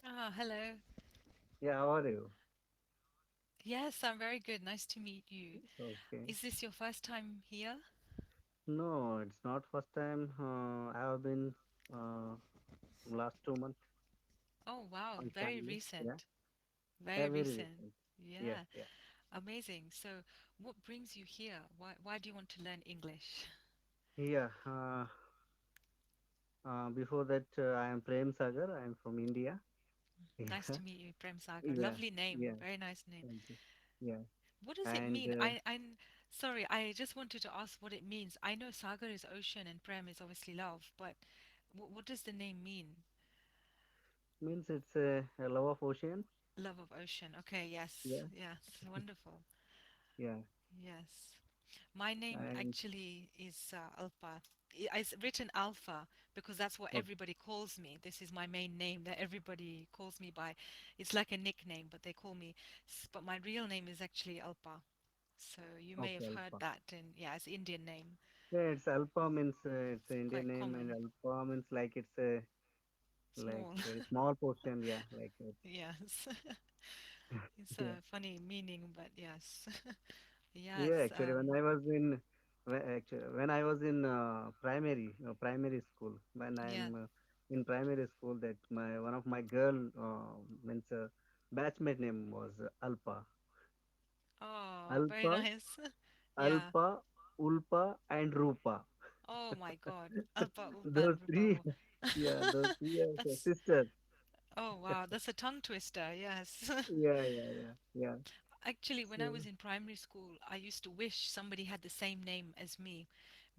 Ah, hello. Yeah, how are you? Yes, I'm very good. Nice to meet you. Okay. Is this your first time here? No, it's not first time. I have been last 2 months Oh, wow, on very family. Yeah, recent. Very yeah, very recent. recent. Yeah, Yeah, yeah, amazing. So, what brings you here? Why do you want to learn English? yeah. Before that, I am Prem Sagar. I am from India. Nice Yeah, to meet you, Prem Sagar. yeah, Lovely name. yeah. Very nice name. Thank you. Yeah, What does it and mean? Sorry, I just wanted to ask what it means. I know Sagar is ocean and Prem is obviously love, but what does the name mean? means it's a love of ocean. Love of ocean. Okay, yes, Yeah, yes, wonderful. yeah, Yes. My name and actually is Alpa. It's written Alpha because that's what okay, everybody calls me. This is my main name that everybody calls me by. It's like a nickname, but they call me. But my real name is actually Alpa. So you may okay, have heard Alpha. that in, yeah, it's Indian name. Yeah, it's Alpha means it's an Indian Quite name, and common. Alpha means like it's a like Small. very small portion. Yeah, like Yes. It's yeah. a funny meaning, but yes. Yes. Yeah, actually, when I was in primary school, when Yeah. I'm in primary school, that my one of my girl means batchmate name was Alpa, Oh, very Alpa, nice. Yeah. Alpa, Ulpa, and Rupa. Oh my God. Alpa, Ulpa, Those and three, Rupa. yeah, those three are the That's sisters. Oh wow, that's a tongue twister. Yes. Yeah, yeah, yeah, yeah. Actually, when I So was in primary school, I used to wish somebody had the same name as me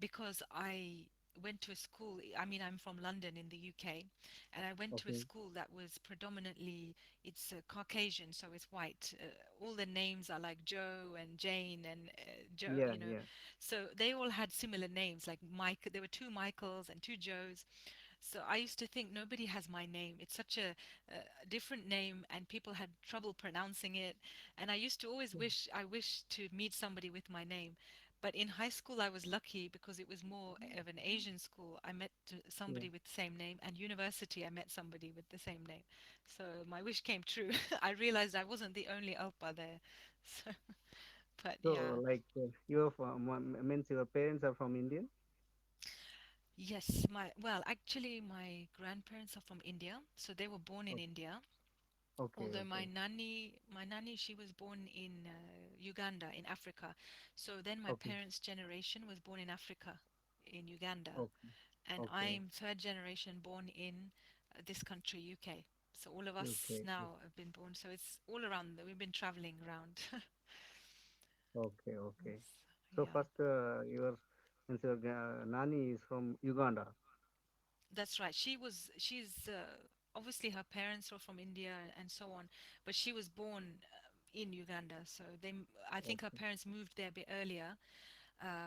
because I went to a school. I mean, I'm from London in the UK, and I went to a okay, school that was predominantly it's Caucasian, so it's white. All the names are like Joe and Jane and Joe, yeah, yeah, So they all had similar names, like Mike. There were two Michaels and two Joes. So I used to think nobody has my name. It's such a different name, and people had trouble pronouncing it. And I used to always wish to meet somebody with my name. But in high school, I was lucky because it was more of an Asian school. I met yeah. somebody with the same name, and university, I met somebody with the same name. So my wish came true. I realized I wasn't the only Alpa there. So, but So yeah, like you're from means your parents are from Indian. yes, actually, my grandparents are from India, so they were born in O- India. Okay, Although okay, my nanny, she was born in Uganda, in Africa. So then my okay, parents' generation was born in Africa, in Uganda, okay, and okay, I'm third generation born in this country, UK. So all of us okay, now have been born. So it's all around. We've been traveling around. okay, okay. So Yeah, first, your means your nani is from Uganda. that's right. She's obviously her parents were from India and so on, but she was born in Uganda. So I think her Okay, parents moved there a bit earlier.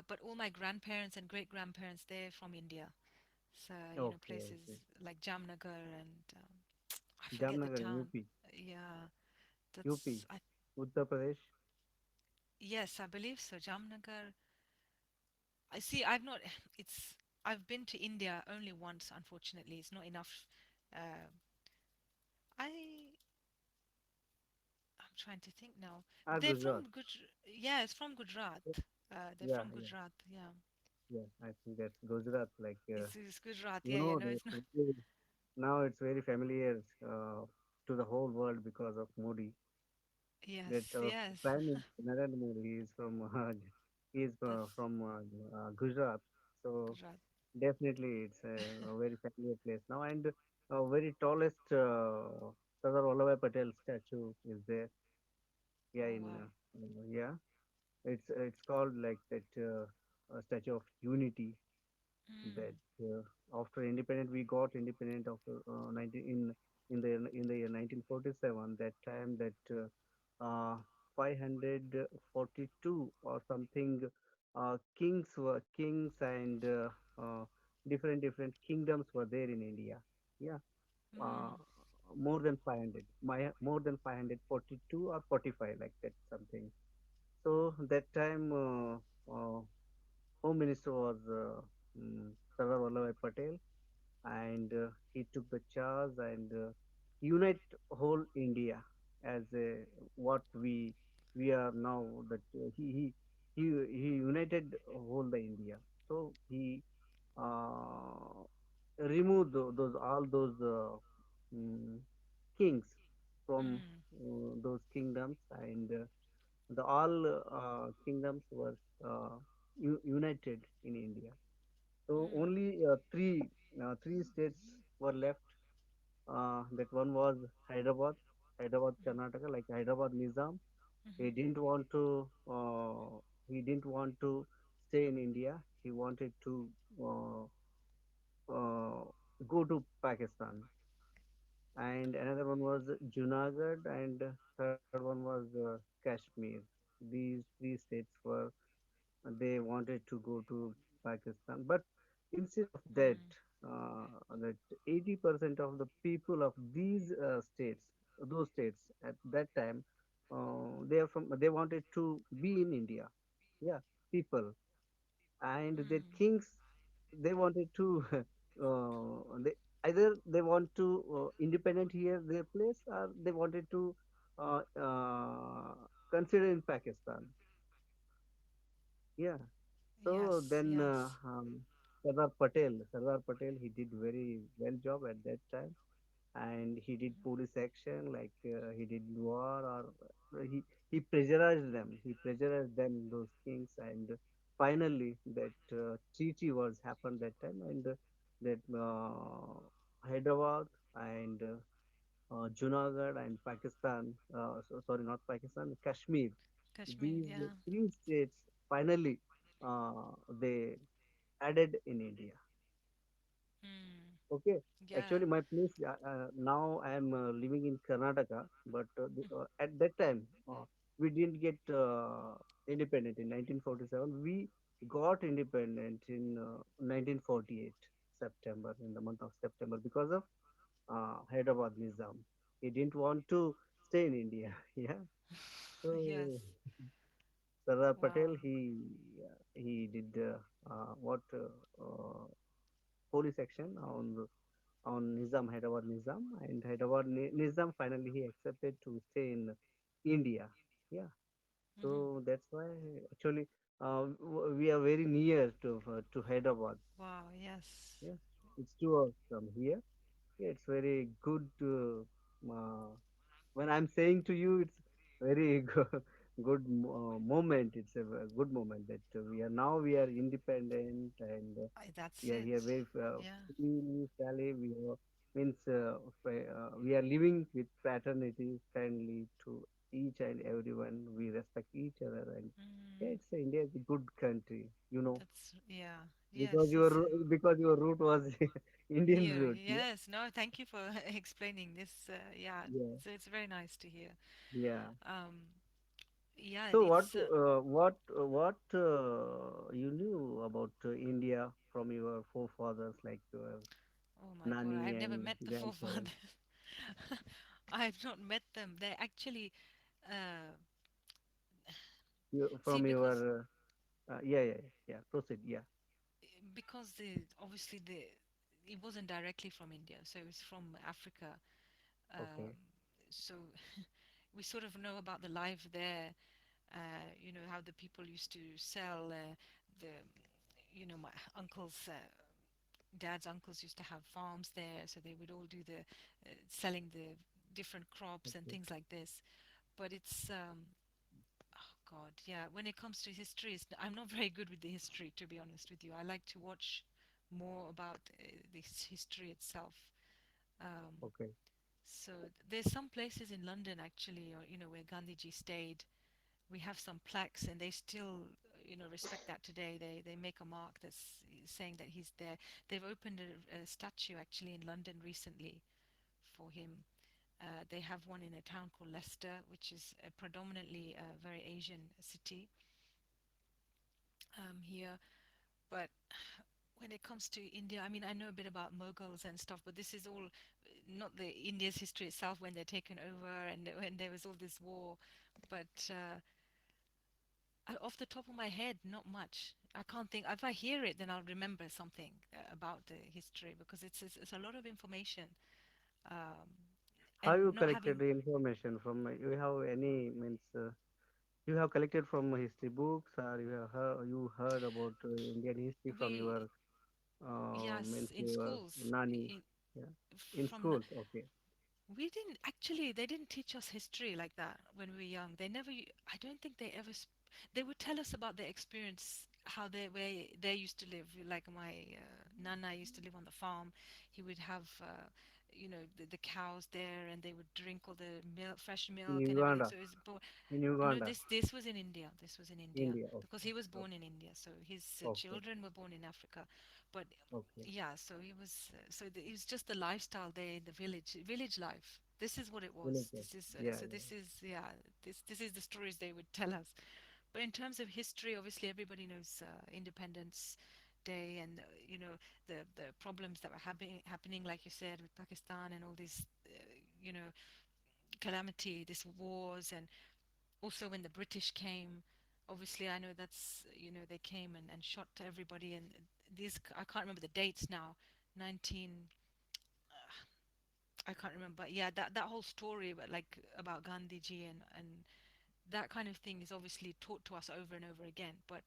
But all my grandparents and great grandparents, they're from India. So, okay, okay. places like Jamnagar and I forget the Jamnagar, town. UP, Yeah, UP, that's, I, Uttar Pradesh. yes, I believe so. Jamnagar. I see, I've not, it's, I've been to India only once, unfortunately. It's not enough. Uh, I'm trying to think now. Ah, They're Gujarat. from yeah, it's from Gujarat. They're Yeah, from yeah, Gujarat, yeah. yeah. I think that's Gujarat. Like It's Gujarat, you yeah, yeah, know, no, it's not. now it's very familiar to the whole world because of Modi. That Yes, yes. Prime Minister Narendra Modi he is from That's Gujarat. So Gujarat. definitely it's a very familiar place now, and very tallest Sardar Vallabhbhai Patel statue is there. Yeah, Oh, in wow. yeah, it's called like that Statue of Unity. That Mm, after independent we got independent after 19 in the year 1947. That time that 542 or something kings and different kingdoms were there in India. Yeah, uh, mm, more than 500, more than 542 or 45 like that something. So that time Home Minister was Sardar Vallabhbhai Patel, and he took the charge, and unite whole India as a, what we are now. That he he united whole the India. So he uh, removed those all those mm, kings from Mm, those kingdoms, and the all kingdoms were united in India. So mm, only three states were left. That one was Hyderabad, Hyderabad, Karnataka, like Hyderabad Nizam. He mhm, didn't want to. He didn't want to stay in India. He wanted to uh, uh, go to Pakistan. And another one was Junagadh, and third one was Kashmir. These three states were, they wanted to go to Pakistan, but instead of that, mm, that 80% of the people of these states, those states at that time, they are from, they wanted to be in India. Yeah, people, and their mm. kings, they wanted to they, either they want to independent here their place, or they wanted to uh, uh, consider in Pakistan. Yeah. So Yes, then yes. Sardar Patel, he did very well job at that time, and he did police action, like he did war, or he pressurized them. He pressurized them, those kings, and finally that treaty was happened that time, and that Hyderabad and Junagadh and Pakistan, sorry, not Pakistan, Kashmir. Kashmir, These yeah. three states finally they added in India. Mm, Okay, yeah. actually, my place now I am living in Karnataka, but at that time we didn't get independent in 1947. We got independent in 1948 September, in the month of September, because of Hyderabad Nizam. He didn't want to stay in India. Yeah, Yes. so Sardar Wow. Patel, he did what police action on Nizam, Hyderabad Nizam, and Nizam finally he accepted to stay in India. Yeah, Hmm. so that's why actually we are very near to Hyderabad. Wow, yes. Yeah, it's 2 hours from here. Yeah, it's very good. When I'm saying to you, it's very good moment. It's a good moment that we are independent, and That's we are it. here very Yeah. freely, fairly. Means we are living with fraternity, friendly to each and everyone. We respect each other, and yeah, Mm, India is a good country, that's, yeah. Yes, because it's because your root was Indian here. root. Yeah, Yes. No, thank you for explaining this. Yeah, yeah, so it's very nice to hear. yeah. Um, yeah, So it's what you knew about India from your forefathers, like your oh my God, Nani I've never and met the grandparents? forefathers. I've not met them. They actually, uh, You, see, from because your yeah, yeah, yeah. Proceed. Yeah. obviously it wasn't directly from India, so it was from Africa. Um, Okay. so we sort of know about the life there. How the people used to sell the, my uncles, dad's uncles used to have farms there, so they would all do the selling the different crops and Okay. things like this. But it's oh God, yeah. When it comes to history, I'm not very good with the history, to be honest with you. I like to watch more about this history itself. Um, Okay. so there's some places in London actually, or where Gandhiji stayed. We have some plaques, and they still, respect that today. They make a mark that's saying that he's there. They've opened a statue actually in London recently for him. They have one in a town called Leicester, which is a predominantly a very Asian city here. But when it comes to India, I mean, I know a bit about Mughals and stuff, but this is all not the India's history itself when they're taken over and when there was all this war. But off the top of my head, not much. I can't think. If I hear it, then I'll remember something about the history because it's a lot of information. Um, How and you not collected having. the information from? You have any means? You have collected from history books, or you heard about Indian history from We your means Yes, in your schools, nani? Yeah, in from schools. Okay. we didn't actually, they didn't teach us history like that when we were young. They never, I don't think they ever, they would tell us about their experience, how they, where they used to live. Like my nana used to live on the farm. He would have, the cows there, and they would drink all the milk, fresh In milk and everything. Uganda. So it's, In no, Uganda. this was in India. This was in India India. because Okay. he was Okay. born in India. So his Okay. children were born in Africa, but Okay. yeah, so he was it was just the lifestyle there in the village life. This is what it was. Villages. This is Yeah. so Yeah. this is yeah, this is the stories they would tell us. But in terms of history, obviously everybody knows Independence Day, and the problems that were happening, like you said, with Pakistan and all these calamity, this wars, and also when the British came. Obviously, I know that's they came and shot everybody, and these I can't remember the dates now. 19, I can't remember, but yeah, that whole story about about Gandhiji and that kind of thing is obviously taught to us over and over again. But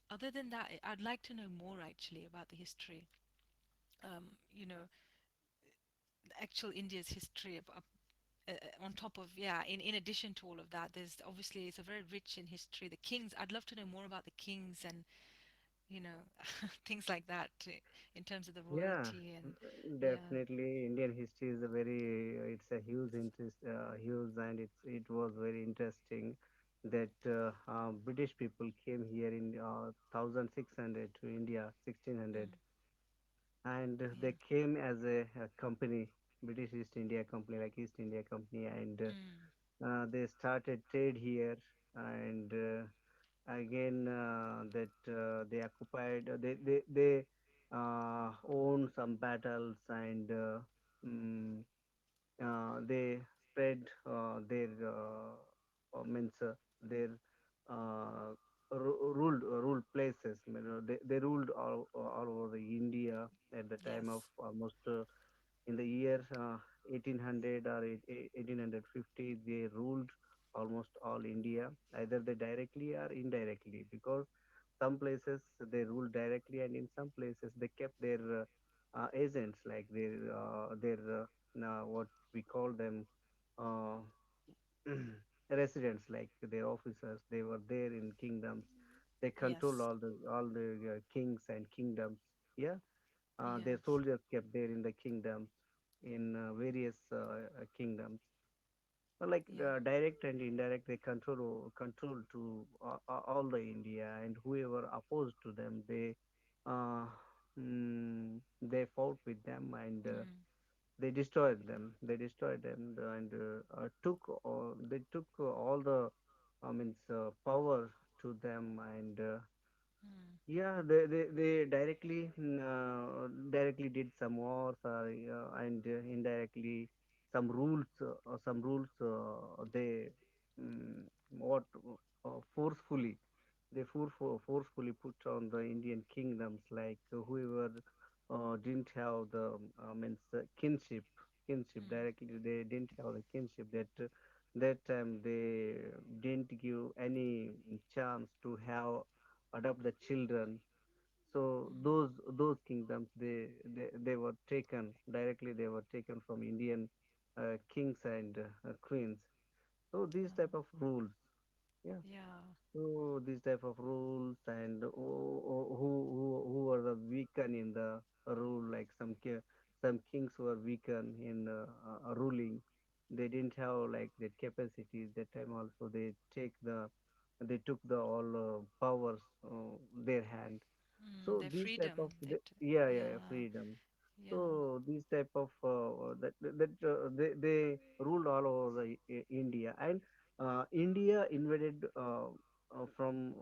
other than that, I'd like to know more actually about the history. You know, actual India's history on top of, yeah, in addition to all of that, there's obviously it's a very rich in history. The kings, I'd love to know more about the kings and you know things like that, in terms of the Yeah, royalty and yeah. definitely. Indian history is a very, it's a huge interest, huge, and it was very interesting that British people came here in 1600 to India, 1600, Mm, and yeah. they came as a company, British East India Company, like East India Company, and Mm, they started trade here, and again that they occupied, they own some battles, and mm, they spread their means their uh, ruled places. They ruled all over the India at the time of yes. almost in the year 1800 or 1850. They ruled almost all India, either they directly or indirectly, because some places they ruled directly, and in some places they kept their agents, like their what we call them, uh, residents, like their officers. They were there in kingdoms. They control Yes. all the kings and kingdoms. Yeah, their Yes. soldiers kept there in the kingdoms, in various kingdoms. Like Yeah. direct and indirect, they control to all the India, and whoever opposed to them, uh, they fought with them, and Mm, they destroyed them. They destroyed them, and they took all the means power to them, and mm, yeah, they directly did some wars, and indirectly some rules they what forcefully forcefully put on the Indian kingdoms, like whoever didn't have the means kinship mm, directly. They didn't have the kinship, that time they didn't give any chance to have adopt the children. So mm, those kingdoms, they were taken directly. They were taken from Indian kings and queens. So these type oh, of rules, yeah. yeah. So these type of rules, and who were the weaken in the rule, like some kings were weaken in ruling. They didn't have like the capacity that time. Also, they took the all powers their hand. So Their these type of freedom, they yeah, yeah, yeah, yeah, freedom. yeah. So these type of they ruled all over the India, and India invaded from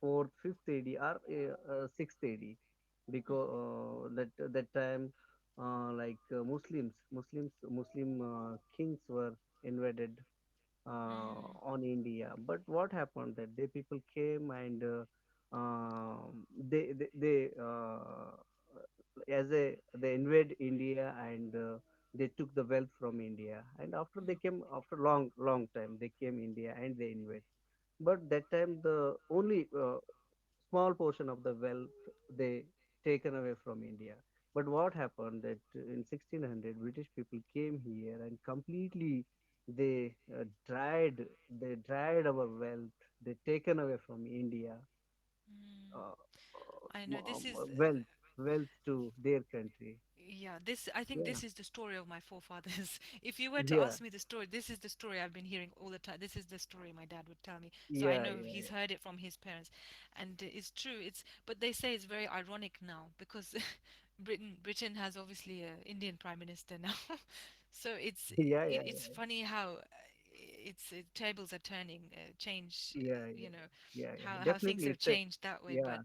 4th, 5th AD, or 6th AD, because Mm, that time like Muslim kings were invaded mm, on India. But what happened, that the people came, and they as a they invade India, and they took the wealth from India. And after they came, after long time, they came India and they invade. But that time the only small portion of the wealth they taken away from India. But what happened that in 1600 British people came here and completely they dried our wealth. They taken away from India Mm. uh, I know this is wealth to their country. yeah, this I think Yeah, this is the story of my forefathers. If you were to yeah, ask me the story, this is the story I've been hearing all the time. This is the story my dad would tell me. So I yeah, know yeah, he's heard it from his parents, and it's true. It's but they say it's very ironic now because Britain has obviously a Indian prime minister now. So yeah, yeah, it's funny how it's tables are turning, change. yeah, You yeah, know yeah, yeah. how things Definitely, have it's a changed that way. yeah. But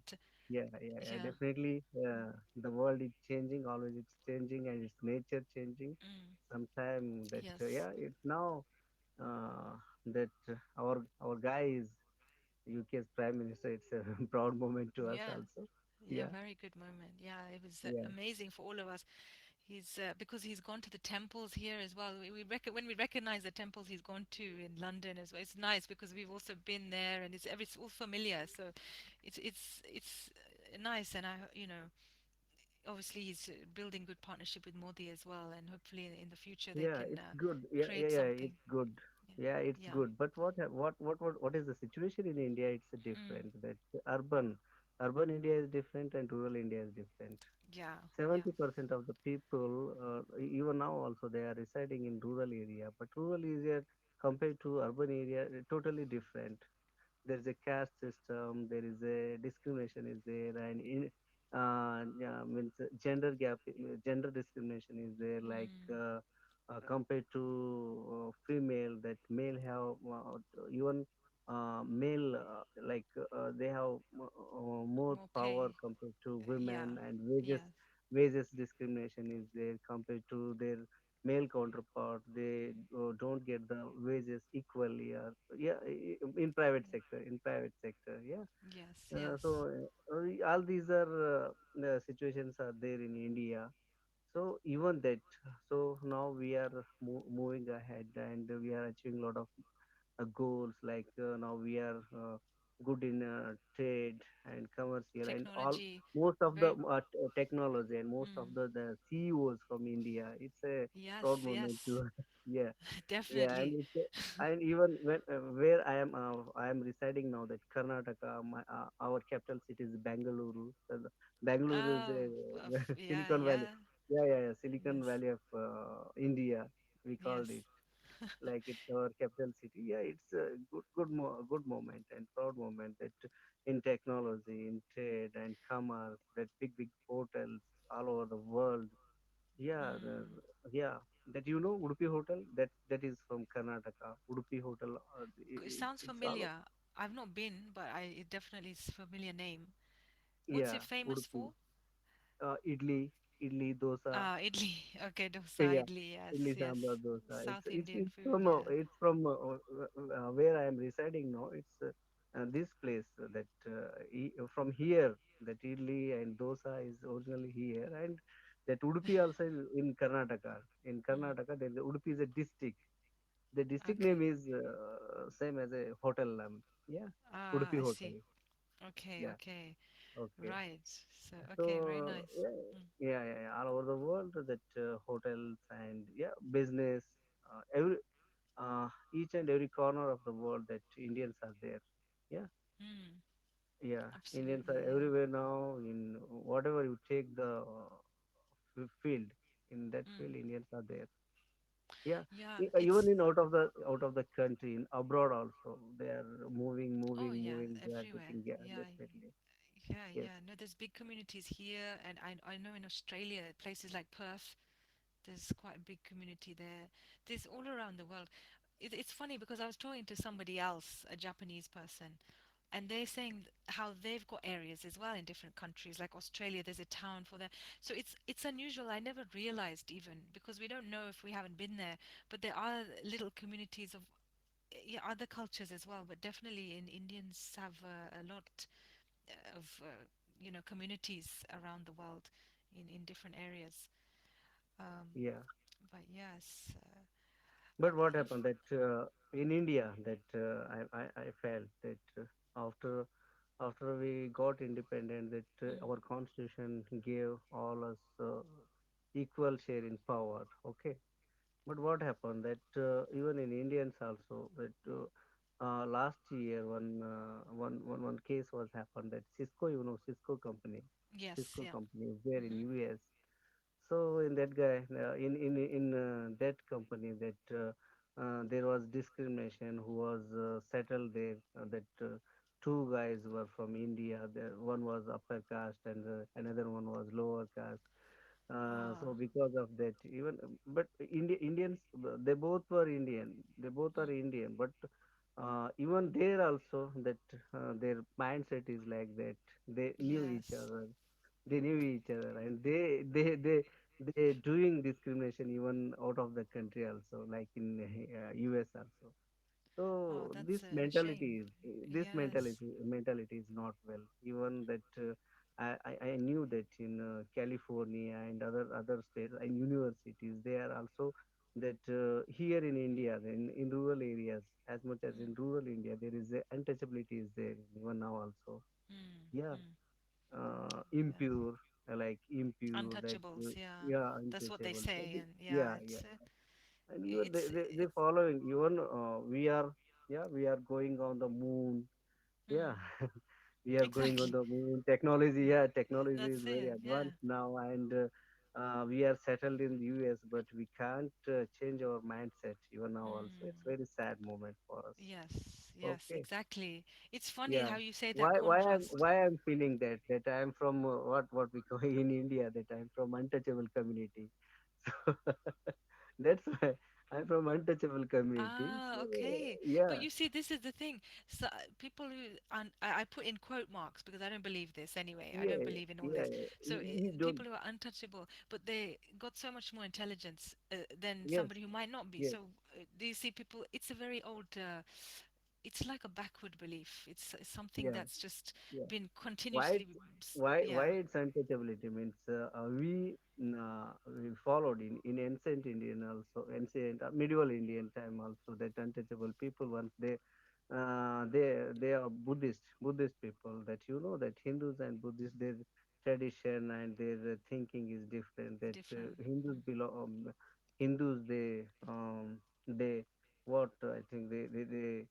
Yeah, yeah, yeah, yeah, definitely. The world is changing, always it's changing, and its nature changing. mm, Sometime that yes, yeah, it's now that our guy is UK's prime minister. It's a proud moment to us yeah. also. Yeah, Yeah, very good moment. Yeah, it was yeah, amazing for all of us. He's because he's gone to the temples here as well. When we recognize the temples he's gone to in London as well. It's nice because we've also been there and it's all familiar. So it's nice and I obviously he's building good partnership with Modi as well and hopefully in the future they yeah. can It's good. Yeah, yeah, create yeah. something. It's good. Yeah, Yeah, it's yeah, good. But what is the situation in India? It's mm, different. That urban India is different and rural India is different. yeah, yeah, 70% of the people, even now also, they are residing in rural area. But rural area compared to urban area, totally different. There is a caste system, there is a discrimination is there, and yeah, means gender gap, gender discrimination is there. Like mm, compared to female, that male have even male like they have more more power pay. compared to Yeah, women, and yeah, wages discrimination is there compared to their male counterpart. They don't get the wages equally, or yeah, in private sector, yeah. yes, yes, So all these are the situations are there in India. So even that, so now we are moving ahead, and we are achieving a lot of goals. Like now we are good in trade and commercial and all. technology, Most of the very. technology, and most of Mm. the CEOs from India. It's a Yes, proud moment yes, to yeah, yeah. And definitely. it's and even when where I am residing now, that Karnataka, our capital city is Bangalore. Bangalore is Oh, a yeah, Silicon Valley. yeah, Yeah, yeah, yeah. Silicon yes, Valley of India, we called yes. it. Like it's our capital city. Yeah, it's a good moment and proud moment that in technology, in trade and commerce, that big hotels all over the world. Yeah, Mm. yeah. That Udupi Hotel, that is from Karnataka. Udupi Hotel, It sounds it's all familiar. I've not been, but it definitely is a familiar name. What's yeah, it famous Udupi. for? Idli, dosa. Ah, idli. Okay, dosa, Yeah, idli. Yes, idli yes. sambar dosa. South It's Indian food. from Yeah. where I am residing now. It's this place that from here, that idli and dosa is originally here, and that Udupi also is in Karnataka. In Mm. Karnataka, there is Udupi is a district. The district name Okay. is same as a hotel name. Yeah, Ah, Udupi I Hotel. see. Okay, Yeah, okay. okay. Right. So, okay, very So nice. yeah, Mm. all over the world, that hotels and yeah, business, every each and every corner of the world, that Indians are there. Yeah, Mm. yeah, Indians are Absolutely, yeah. everywhere now. In whatever you take the field, in that Mm. field, Indians are there. Yeah, Yeah, even it's in out of the country, in abroad also, they are oh yeah, moving. They are everywhere. taking, yeah, Yeah, definitely. yeah, Yes, yeah. No, there's big communities here, and I know in Australia, places like Perth, there's quite a big community there. There's all around the world. It's funny because I was talking to somebody else, a Japanese person, and they're saying how they've got areas as well in different countries, like Australia. There's a town for them, so it's unusual. I never realized even because we don't know if we haven't been there, but there are little communities of yeah, other cultures as well. But definitely, in Indians have a lot of communities around the world. in different areas. Um, yeah. but yes, But what if happened that in India that I felt that after we got independent that mm, our constitution gave all us equal share in power. Okay, but what happened that even in Indians also that last year one case was happened that Cisco, you know, yes, Cisco yeah, company is there in hmm, US. So in that guy, in that company, that there was discrimination who was settled there. That two guys were from India. One was upper caste and another one was lower caste. So ah, because of that, even but Indians, they both were Indian. They both mm, are Indian, but even there also that their mindset is like that. They knew each yes, other, and they doing discrimination even out of the country also, like in US also. oh, So that's a shame. this Yes, mentality is not well. Even that I knew that in California and other states and universities they are also that here in India in rural areas as much as mm, in rural India there is a untouchability is there even now also. mm, Yeah, mm, yeah. impure, like impure, that Untouchables, yeah, yeah, that's what they untouchable. So say, and yeah, yeah, it's yeah, and even it's they it's following even we are, yeah, we are going on the moon. mm, Yeah, we are going on exactly. the moon. Technology, yeah, technology is That's very it. Yeah. advanced now, and we are settled in the US, but we can't change our mindset even now. Also, it's Mm. very sad moment for us. Yes, yes, Okay. exactly. It's funny Yeah. how you say that Why contrast. I'm feeling that I'm from what we call in India that I'm from untouchable community. So that's why I'm from untouchable community. Ah, So okay. But yeah, you see, this is the thing. So people who I put in quote marks because I don't believe this anyway. I don't yeah, believe in all yeah. this. So You don't. people who are untouchable, but they got so much more intelligence than Yes, somebody who might not be. yes, So do you see people? It's a very old. It's like a backward belief. It's something yeah, that's just yeah. been Why continuously. it's why Yeah, it's untouchability means we followed in ancient Indian also ancient medieval Indian time also that untouchable people once they are Buddhist people that you know that Hindus and Buddhists their tradition and their thinking is different that different. Hindus they what I think they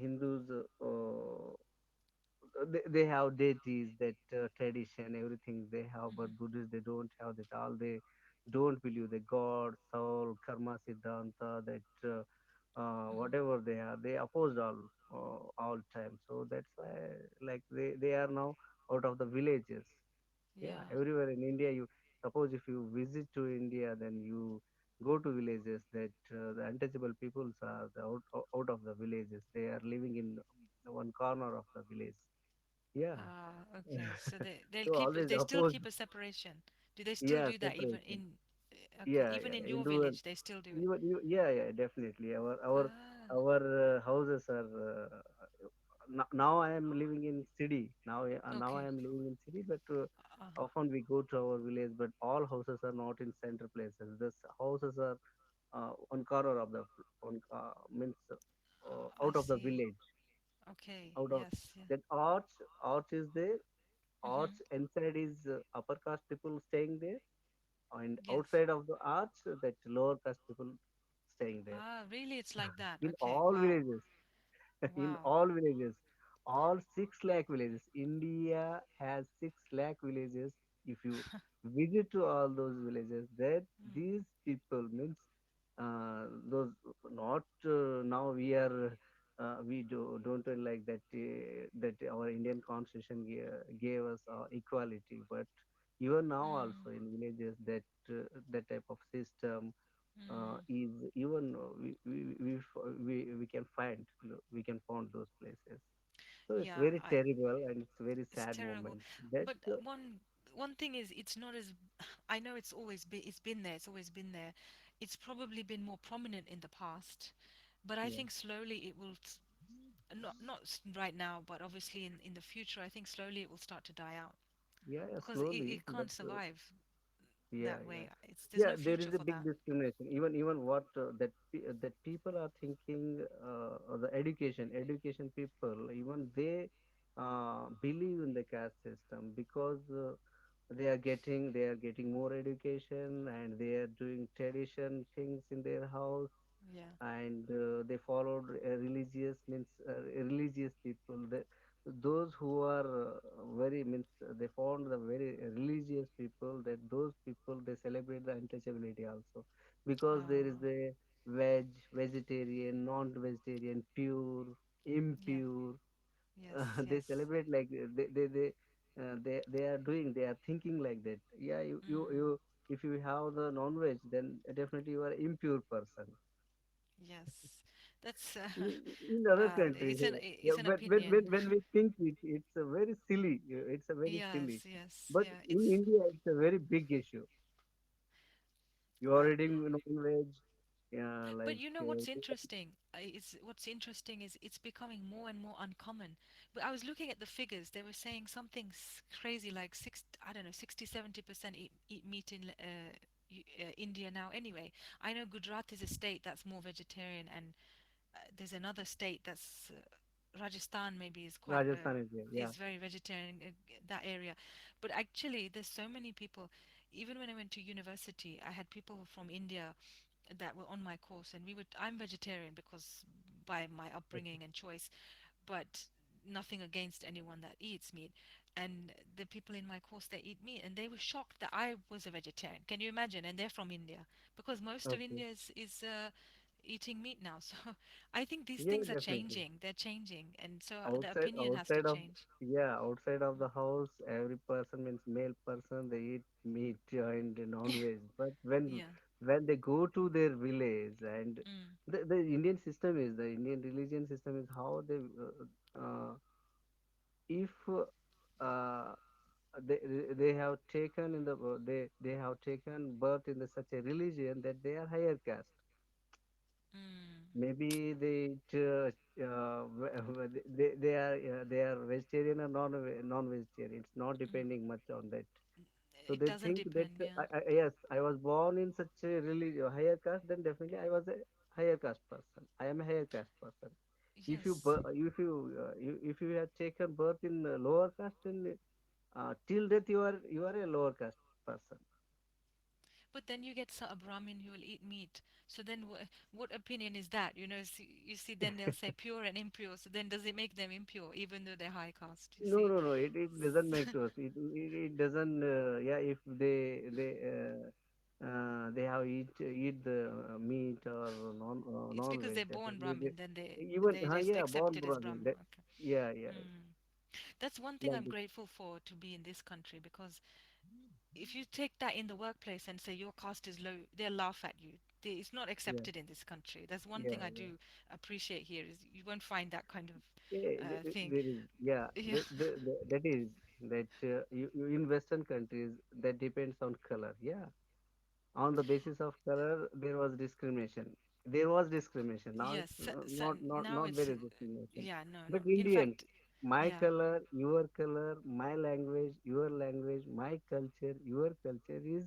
Hindus they have deities that tradition everything they have Mm, but Buddhists they don't have that all they don't believe the god soul karma siddhanta that mm, whatever they are they opposed all time so that's why like they are now out of the villages. Yeah, yeah. everywhere in India you suppose if you visit to India then you go to villages that the untouchable peoples are out of the villages they are living in one corner of the village. Yeah. Ah, okay. So they'll So keep always they still opposed. keep a separation. Do they still Yeah, do that even separation. in okay, Yeah, even yeah. in your Hindu and village they still do it? yeah, yeah, definitely. Ah, Our houses are. Now I am living in city. Now I okay. am living in city, but Uh, often we go to our village. But all houses are not in center places. This houses are on corner of the on means I out of the see. village. Okay. Out of Yes. Yeah. that arch is there. Mm-hmm. Arch inside is upper caste people staying there, and Yes. outside of the arch that lower caste people staying there Ah, really? It's like that. in Okay. all Wow. villages. In Wow. all villages, all 6 lakh villages. India has 6 lakh villages. If you visit to all those villages, that Mm, these people means those not now we are don't like that that our Indian constitution gave us equality, but even now mm, also in villages that type of system mm. is even we can find we can find those places. So it's Yeah. very terrible and it's a very It's sad terrible. moment. That But one thing is, it's not as I know it's been there. It's always been there. It's probably been more prominent in the past, but I yeah, think slowly it will. Not right now, but obviously in the future, I think slowly it will start to die out. Yeah, yeah, because slowly, it but can't survive yeah, that yeah, way. It's there's yeah. no There future is a for big that. discrimination. Even what that people are thinking, the education people, even they believe in the caste system because they are getting more education and they are doing tradition things in their house, Yeah. and they followed religious people. Those who are very means they found the very religious people, that those people they celebrate the untouchability also, because there is Oh, the vegetarian, non-vegetarian, pure, yeah. impure. Yes. They Yes. celebrate like they are doing, they are thinking like that. Yeah, Mm. if you have the non-veg, then definitely you are impure person. Yes. That's In other countries, yeah, it's an when opinion. when we think it, it's a very silly, it's a very silly, Yes. Yes. but Yeah. in It's India it's a very big issue. You uh, are eating non-veg, yeah, but like you know what's interesting? What's interesting is it's becoming more and more uncommon. But I was looking at the figures. They were saying something crazy like I don't know, 60-70% eat meat in India now. Anyway, I know Gujarat is a state that's more vegetarian, and there's another state that's Rajasthan maybe is quite Rajasthan is there, yeah. is very vegetarian that area, but actually there's so many people. Even when I went to university, I had people from India that were on my course, and I'm vegetarian because by my Okay. upbringing and choice, but nothing against anyone that eats meat. And the people in my course they eat meat, and they were shocked that I was a vegetarian. Can you imagine? And they're from India, because most of Okay. India is eating meat now. So I think these Yeah, things are definitely. changing. They're changing, and so the outside opinion has to outside of change. yeah, outside of the house, every person means male person, they eat meat and non-veg. But Yeah. when they go to their village, and Mm, the Indian religion system is how they if uh, they have taken in the they have taken birth in the, such a religion that they are higher caste. mm. Maybe they are vegetarian or non-vegetarian. It's not Mm. depending much on that. So It they doesn't think that depend. Yeah. yes, I was born in such a really higher caste, then definitely I was a higher caste person. I am a higher caste person. Yes. If you have taken birth in lower caste, then till death you are a lower caste person. But then you get a Brahmin who will eat meat. So then, what opinion is that? You see, then they'll say pure and impure. So then, does it make them impure, even though they're high caste? You No, see? no, no. It doesn't make to us. It doesn't. Yeah, if they have eat the meat or It's because non-veg, they're born definitely Brahmin. Then even they just yeah, accept born it as Brahmin. Brahmin. That, Okay. yeah, yeah, Mm. That's one thing like I'm this. grateful for to be in this country, because if you take that in the workplace and say your caste is low, they'll laugh at you. It's not Yeah, accepted in this country. That's one yeah, thing I yeah. do appreciate here is you won't find that kind of Yeah, thing. there is, yeah, Yeah. that is that you in Western countries that depends on color. Yeah, on the basis of color there was discrimination. Now Yes. it's Now not it's there is discrimination. yeah, no, no. But In Indians, fact, my yeah, color, your color, my language, my culture, your culture is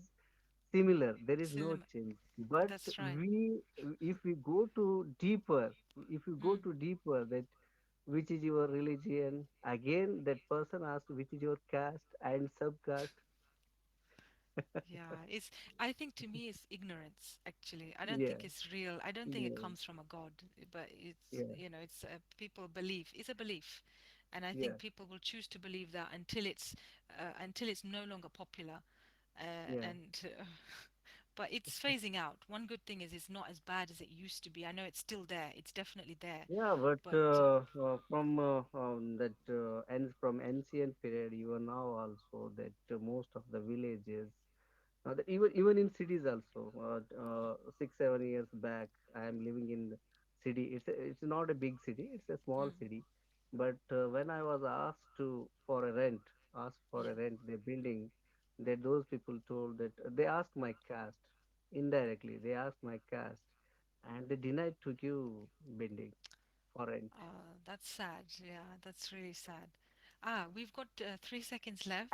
similar, there is no cinema. change. But That's right. we if we go to deeper if you go Mm. to deeper, that which is your religion, again that person asks which is your caste and subcaste. Yeah, I think to me it's ignorance actually. I don't Yeah, think it's real. I don't think it ignorance. comes from a god, but Yeah, it's people believe. It's a belief. And I yeah, think people will choose to believe that until it's no longer popular. yeah. And but it's phasing out. One good thing is it's not as bad as it used to be. I know it's still there. It's definitely there. Yeah, but But from ancient period, even now also that most of the villages, even in cities also, 6 7 years back, I am living in the city. It's not a big city; it's a small mm, city. But when I was asked for yeah. a rent, the building, that those people told that they asked my caste indirectly. They asked my caste, and they denied to give building for rent. That's sad. Yeah, that's really sad. Ah, we've got 3 seconds left.